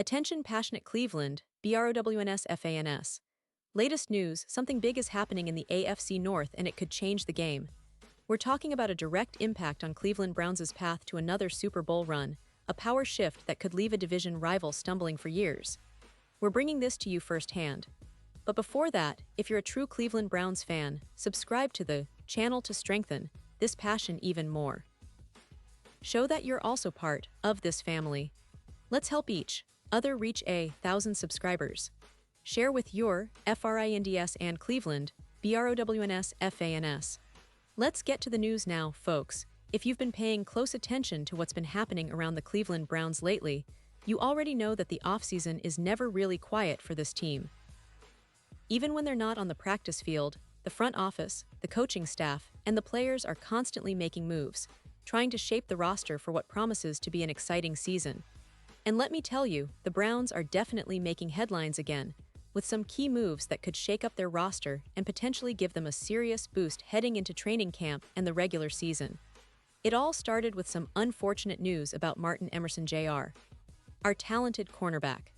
Attention passionate Cleveland, BROWNS. Latest news, something big is happening in the AFC North and it could change the game. We're talking about a direct impact on Cleveland Browns' path to another Super Bowl run, a power shift that could leave a division rival stumbling for years. We're bringing this to you firsthand. But before that, if you're a true Cleveland Browns fan, subscribe to the channel to strengthen this passion even more. Show that you're also part of this family. Let's help each other reach 1,000 subscribers. Share with your FRINDS and Cleveland, BROWNS. Let's get to the news now, folks. If you've been paying close attention to what's been happening around the Cleveland Browns lately, you already know that the offseason is never really quiet for this team. Even when they're not on the practice field, the front office, the coaching staff, and the players are constantly making moves, trying to shape the roster for what promises to be an exciting season. And let me tell you, the Browns are definitely making headlines again, with some key moves that could shake up their roster and potentially give them a serious boost heading into training camp and the regular season. It all started with some unfortunate news about Martin Emerson Jr., our talented cornerback.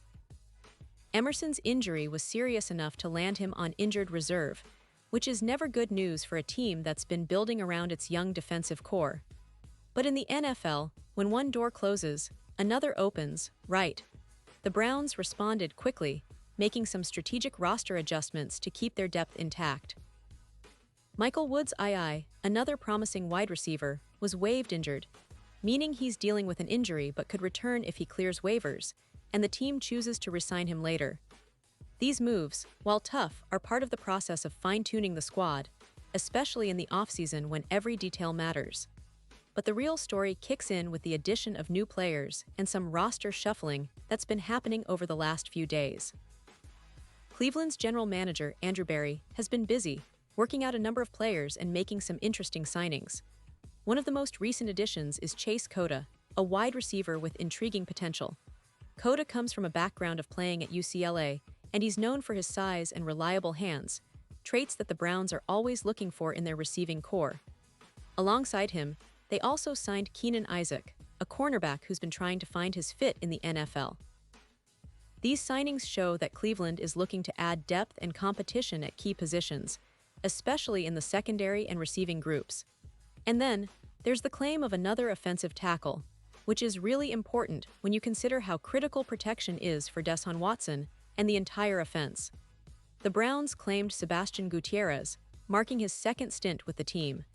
Emerson's injury was serious enough to land him on injured reserve, which is never good news for a team that's been building around its young defensive core. But in the NFL, when one door closes, another opens, right? The Browns responded quickly, making some strategic roster adjustments to keep their depth intact. Michael Woods, another promising wide receiver, was waived injured, meaning he's dealing with an injury but could return if he clears waivers, and the team chooses to re-sign him later. These moves, while tough, are part of the process of fine-tuning the squad, especially in the offseason when every detail matters. But the real story kicks in with the addition of new players and some roster shuffling that's been happening over the last few days. Cleveland's general manager, Andrew Berry, has been busy, working out a number of players and making some interesting signings. One of the most recent additions is Chase Cota, a wide receiver with intriguing potential. Cota comes from a background of playing at UCLA, and he's known for his size and reliable hands, traits that the Browns are always looking for in their receiving core. Alongside him, they also signed Keenan Isaac, a cornerback who's been trying to find his fit in the NFL. These signings show that Cleveland is looking to add depth and competition at key positions, especially in the secondary and receiving groups. And then, there's the claim of another offensive tackle, which is really important when you consider how critical protection is for Deshaun Watson and the entire offense. The Browns claimed Sebastian Gutierrez, marking his second stint with the team.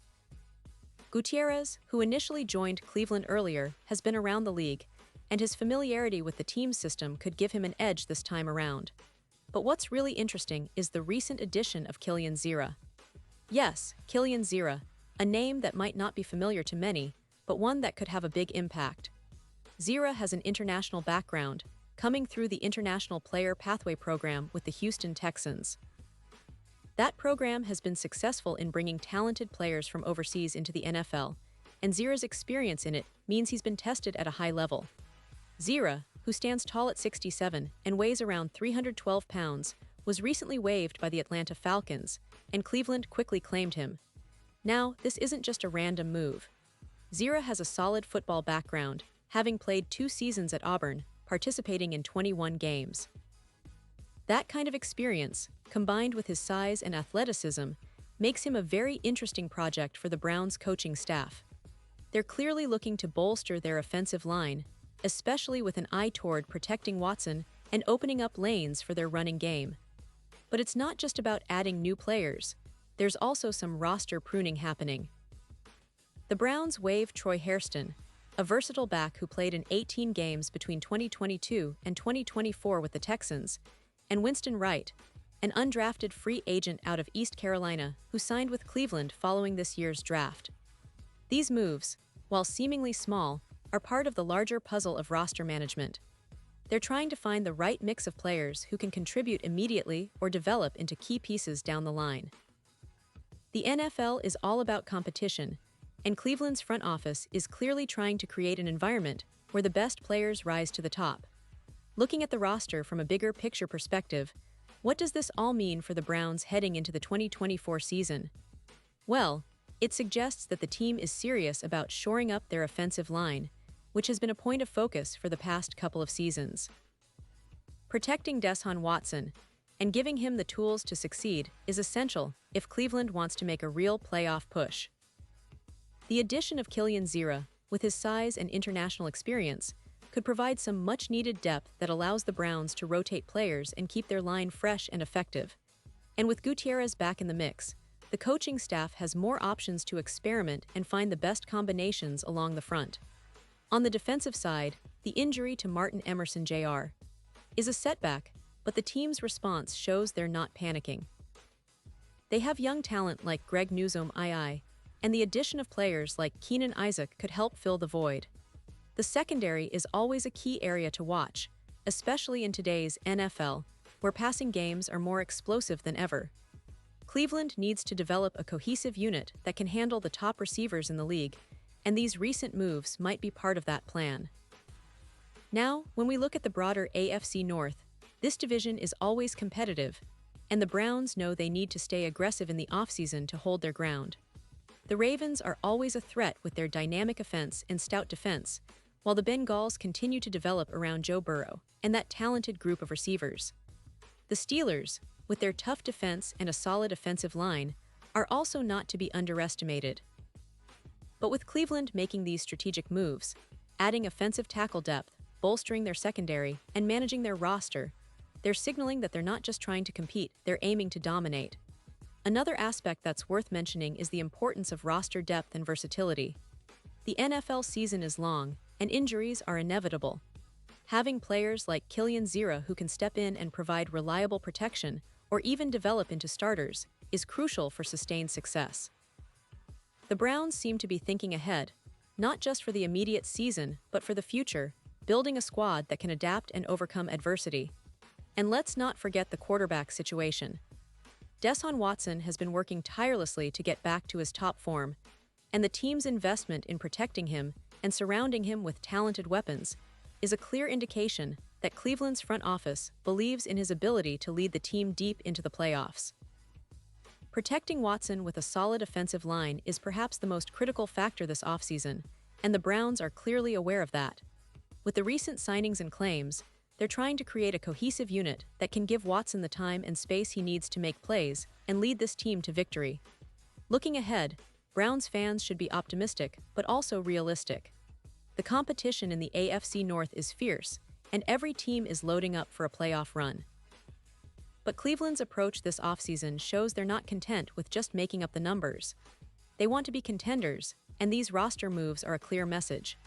Gutierrez, who initially joined Cleveland earlier, has been around the league, and his familiarity with the team system could give him an edge this time around. But what's really interesting is the recent addition of Kilian Zira. Yes, Kilian Zira, a name that might not be familiar to many, but one that could have a big impact. Zira has an international background, coming through the International Player Pathway program with the Houston Texans. That program has been successful in bringing talented players from overseas into the NFL, and Zira's experience in it means he's been tested at a high level. Zira, who stands tall at 6'7" and weighs around 312 pounds, was recently waived by the Atlanta Falcons, and Cleveland quickly claimed him. Now, this isn't just a random move. Zira has a solid football background, having played 2 seasons at Auburn, participating in 21 games. That kind of experience, combined with his size and athleticism, makes him a very interesting project for the Browns coaching staff. They're clearly looking to bolster their offensive line, especially with an eye toward protecting Watson and opening up lanes for their running game. But it's not just about adding new players. There's also some roster pruning happening. The Browns waived Troy Hairston, a versatile back who played in 18 games between 2022 and 2024 with the Texans, and Winston Wright, an undrafted free agent out of East Carolina who signed with Cleveland following this year's draft. These moves, while seemingly small, are part of the larger puzzle of roster management. They're trying to find the right mix of players who can contribute immediately or develop into key pieces down the line. The NFL is all about competition, and Cleveland's front office is clearly trying to create an environment where the best players rise to the top. Looking at the roster from a bigger picture perspective, what does this all mean for the Browns heading into the 2024 season? Well, it suggests that the team is serious about shoring up their offensive line, which has been a point of focus for the past couple of seasons. Protecting Deshaun Watson and giving him the tools to succeed is essential if Cleveland wants to make a real playoff push. The addition of Killian Zira, with his size and international experience, could provide some much-needed depth that allows the Browns to rotate players and keep their line fresh and effective. And with Gutierrez back in the mix, the coaching staff has more options to experiment and find the best combinations along the front. On the defensive side, the injury to Martin Emerson Jr. is a setback, but the team's response shows they're not panicking. They have young talent like Greg Newsome II, and the addition of players like Keenan Isaac could help fill the void. The secondary is always a key area to watch, especially in today's NFL, where passing games are more explosive than ever. Cleveland needs to develop a cohesive unit that can handle the top receivers in the league, and these recent moves might be part of that plan. Now, when we look at the broader AFC North, this division is always competitive, and the Browns know they need to stay aggressive in the offseason to hold their ground. The Ravens are always a threat with their dynamic offense and stout defense, while the Bengals continue to develop around Joe Burrow and that talented group of receivers. The Steelers, with their tough defense and a solid offensive line, are also not to be underestimated. But with Cleveland making these strategic moves, adding offensive tackle depth, bolstering their secondary, and managing their roster, they're signaling that they're not just trying to compete, they're aiming to dominate. Another aspect that's worth mentioning is the importance of roster depth and versatility. The NFL season is long, and injuries are inevitable. Having players like Killian Zira who can step in and provide reliable protection or even develop into starters is crucial for sustained success. The Browns seem to be thinking ahead, not just for the immediate season, but for the future, building a squad that can adapt and overcome adversity. And let's not forget the quarterback situation. Deshaun Watson has been working tirelessly to get back to his top form, and the team's investment in protecting him and surrounding him with talented weapons is a clear indication that Cleveland's front office believes in his ability to lead the team deep into the playoffs. Protecting Watson with a solid offensive line is perhaps the most critical factor this offseason, and the Browns are clearly aware of that. With the recent signings and claims, they're trying to create a cohesive unit that can give Watson the time and space he needs to make plays and lead this team to victory. Looking ahead, Browns fans should be optimistic, but also realistic. The competition in the AFC North is fierce, and every team is loading up for a playoff run. But Cleveland's approach this offseason shows they're not content with just making up the numbers. They want to be contenders, and these roster moves are a clear message.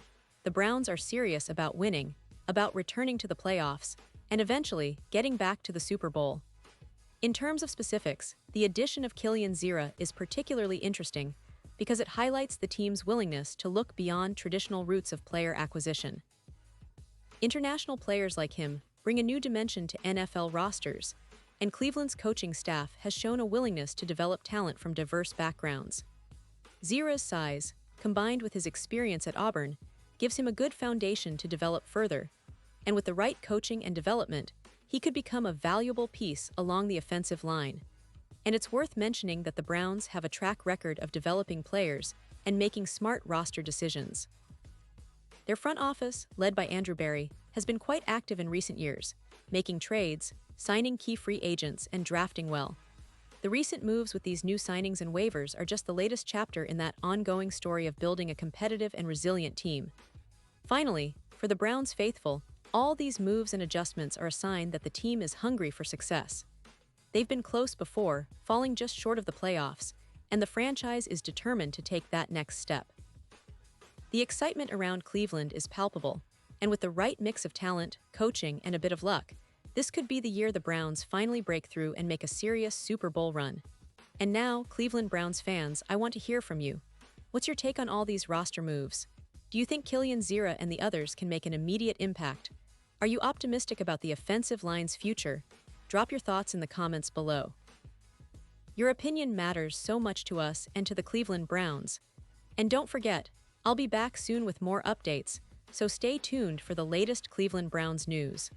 The Browns are serious about winning, about returning to the playoffs, and eventually getting back to the Super Bowl. In terms of specifics, the addition of Killian Zira is particularly interesting because it highlights the team's willingness to look beyond traditional routes of player acquisition. International players like him bring a new dimension to NFL rosters, and Cleveland's coaching staff has shown a willingness to develop talent from diverse backgrounds. Zira's size, combined with his experience at Auburn, gives him a good foundation to develop further, and with the right coaching and development, he could become a valuable piece along the offensive line. And it's worth mentioning that the Browns have a track record of developing players and making smart roster decisions. Their front office, led by Andrew Berry, has been quite active in recent years, making trades, signing key free agents, and drafting well. The recent moves with these new signings and waivers are just the latest chapter in that ongoing story of building a competitive and resilient team. Finally, for the Browns faithful, all these moves and adjustments are a sign that the team is hungry for success. They've been close before, falling just short of the playoffs, and the franchise is determined to take that next step. The excitement around Cleveland is palpable, and with the right mix of talent, coaching, and a bit of luck, this could be the year the Browns finally break through and make a serious Super Bowl run. And now, Cleveland Browns fans, I want to hear from you. What's your take on all these roster moves? Do you think Killian Zira and the others can make an immediate impact? Are you optimistic about the offensive line's future? Drop your thoughts in the comments below. Your opinion matters so much to us and to the Cleveland Browns. And don't forget, I'll be back soon with more updates, so stay tuned for the latest Cleveland Browns news.